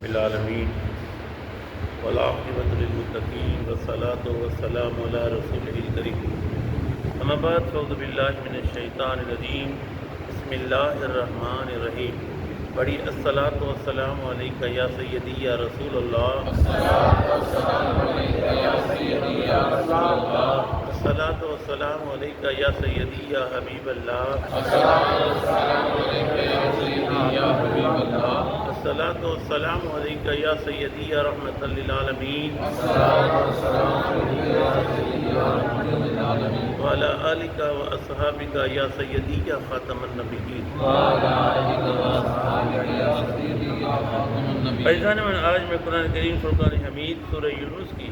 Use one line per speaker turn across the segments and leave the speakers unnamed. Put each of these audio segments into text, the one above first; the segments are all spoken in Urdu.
العالمین والعاقبۃ للمتقین والصلاۃ والسلام علی رسولہ الکریم اما بعد فاعوذ باللہ من الشیطان الرجیم بسم اللہ الرحمن الرحیم پڑھی الصلاۃ والسلام علیک یا سیدی یا رسول اللہ الصلاۃ والسلام علیک یا سیدی یا حبیب اللہ الصلاۃ والسلام علیک یا سیدی یا رحمۃ للعالمین وعلی آلک واصحابک یا سیدی یا خاتم النبیین۔ عزیزان من، آج میں قرآن کریم فرقان حمید سورہ یونس کی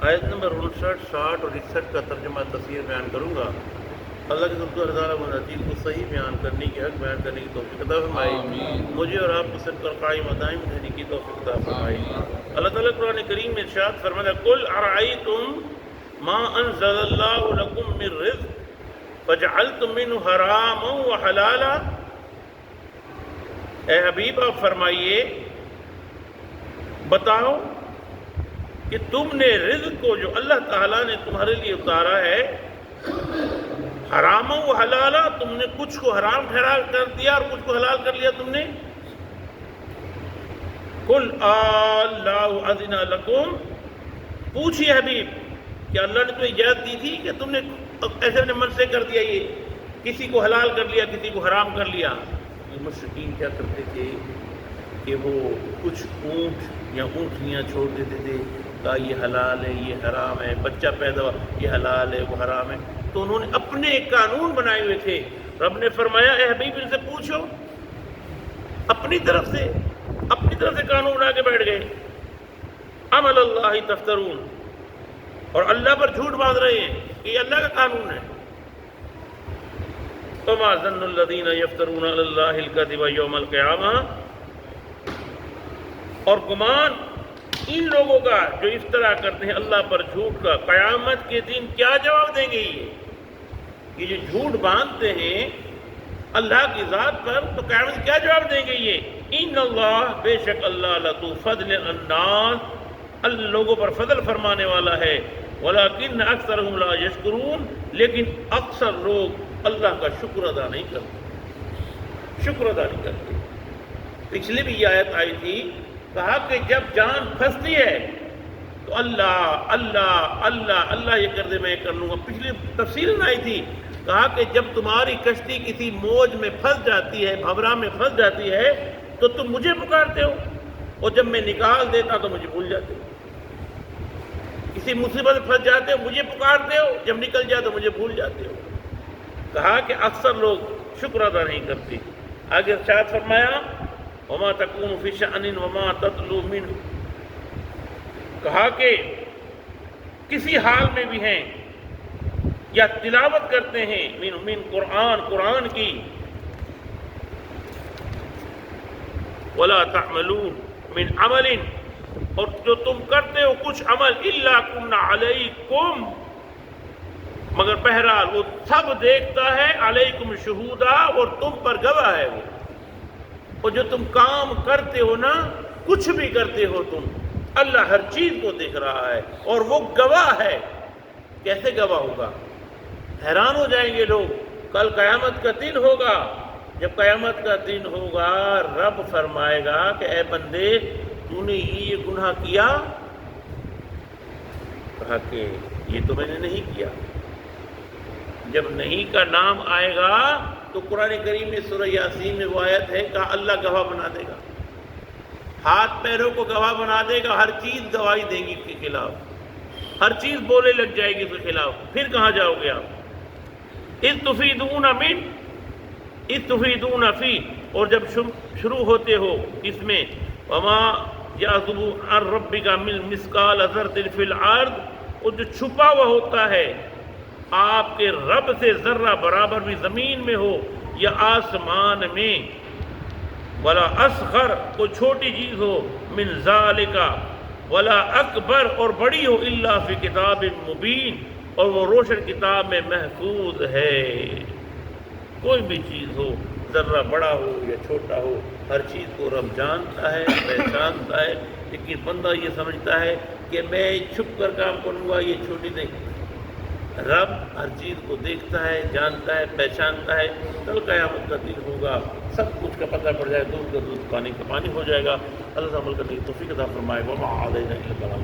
آیت نمبر 59، 60 اور 61 کا ترجمہ تفسیر بیان کروں گا۔ اللہ کے سب کو تعالیٰ مناطیل کو صحیح بیان کرنے کی حق بیان کرنے کی توفیق عطا فرمائے، مجھے اور آپ کو صدق اور قائم و دائم رہنے کی توفیق عطا فرمائے۔ اللہ تعالیٰ قرآن کریم میں ارشاد فرماتا ہے قل ارأیتم ما انزل اللہ لکم من رزق فجعلتم منہ حراما وحلالا، اے حبیب آپ فرمائیے بتاؤ کہ تم نے رزق کو جو اللہ تعالیٰ نے تمہارے لیے اتارا ہے حرام و حلالا، تم نے کچھ کو حرام ٹھہرا کر دیا اور کچھ کو حلال کر لیا تم نے۔ قل اللہ اذن لکم، پوچھئے حبیب کہ اللہ نے تمہیں اجازت دی تھی کہ تم نے ایسے اپنے من سے کر دیا، یہ کسی کو حلال کر لیا کسی کو حرام کر لیا۔ مشرکین کیا کرتے تھے کہ وہ کچھ اونٹ یا اونٹنیاں چھوڑ دیتے تھے، کہا یہ حلال ہے یہ حرام ہے، بچہ پیدا ہوا یہ حلال ہے وہ حرام ہے، تو انہوں نے اپنے ایک قانون بنائے ہوئے تھے۔ رب نے فرمایا اے حبیب ان سے پوچھو، اپنی طرف سے قانون بنا کے بیٹھ گئے۔ ام علی اللہ تفترون، اور اللہ پر جھوٹ باندھ رہے ہیں کہ یہ اللہ کا قانون ہے۔ وما ظن الذین یفترون علی اللہ الکذب یوم القیامہ، اور گمان ان لوگوں کا جو افترا کرتے ہیں اللہ پر جھوٹ کا، قیامت کے دن کیا جواب دیں گے؟ یہ جو جھوٹ باندھتے ہیں اللہ کی ذات پر، تو قیامت کیا جواب دیں گے یہ؟ ان اللہ، بے شک اللہ، لذو فضل الناس، اللہ لوگوں پر فضل فرمانے والا ہے، ولیکن اکثرهم لا یشکرون، لیکن اکثر لوگ اللہ کا شکر ادا نہیں کرتے۔ پچھلے بھی یہ آیت آئی تھی، کہا کہ جب جان پھنستی ہے تو اللہ اللہ اللہ اللہ یہ کر دے میں یہ کر لوں گا۔ پچھلی تفصیل میں آئی تھی، کہا کہ جب تمہاری کشتی کسی موج میں پھنس جاتی ہے، بھنورا میں پھنس جاتی ہے، تو تم مجھے پکارتے ہو، اور جب میں نکال دیتا تو مجھے بھول جاتے ہو۔ کسی مصیبت میں پھنس جاتے ہو مجھے پکارتے ہو، جب نکل جاتے تو مجھے بھول جاتے ہو۔ کہا کہ اکثر لوگ شکر ادا نہیں کرتے۔ آگے ارشاد فرمایا وما تکون فی شأن وما تتلو منہ، کہا کہ کسی حال میں بھی ہیں یا تلاوت کرتے ہیں من قرآن کی، ولا تعملون من عمل، اور جو تم کرتے ہو کچھ عمل، الا کنا علیکم، مگر بہرحال وہ سب دیکھتا ہے، علیکم شہودا، اور تم پر گواہ ہے وہ۔ اور جو تم کام کرتے ہو نا، کچھ بھی کرتے ہو تم، اللہ ہر چیز کو دیکھ رہا ہے اور وہ گواہ ہے۔ کیسے گواہ ہوگا؟ حیران ہو جائیں گے لوگ، کل قیامت کا دن ہوگا۔ جب قیامت کا دن ہوگا رب فرمائے گا کہ اے بندے تو نے یہ گناہ کیا؟ کہا کہ یہ تو میں نے نہیں کیا۔ جب نہیں کا نام آئے گا تو قرآن کریم میں سورہ یاسین میں وہ آیت ہے کہ اللہ گواہ بنا دے گا، ہاتھ پیروں کو گواہ بنا دے گا، ہر چیز گواہی دے گی اس کے خلاف، ہر چیز بولے لگ جائے گی اس کے خلاف۔ پھر کہاں جاؤ گے آپ؟ اذ تفیدون فی، اور جب شروع ہوتے ہو اس میں، وما یعزب عن ربک من مثقال ذرۃ فی الارض، اور جو چھپا ہوا ہوتا ہے آپ کے رب سے ذرہ برابر بھی زمین میں ہو یا آسمان میں، ولا اصغر، کوئی چھوٹی چیز ہو، من ذالک، ولا اکبر، اور بڑی ہو، الا فی کتاب مبین، اور وہ روشن کتاب میں محفوظ ہے۔ کوئی بھی چیز ہو ذرہ بڑا ہو یا چھوٹا ہو، ہر چیز کو رب جانتا ہے، پہچانتا ہے، لیکن بندہ یہ سمجھتا ہے کہ میں چھپ کر کام کروں گا، یہ چھوٹی نہیں۔ رب ہر چیز کو دیکھتا ہے، جانتا ہے، پہچانتا ہے۔ کل قیامت کا دن ہوگا، سب کچھ کا پتہ پڑ جائے، دودھ کا دودھ، پانی کا پانی ہو جائے گا۔ اللہ عمل کرنے کی توفیق عطا فرمائے۔ وما علینا الا البلاغ۔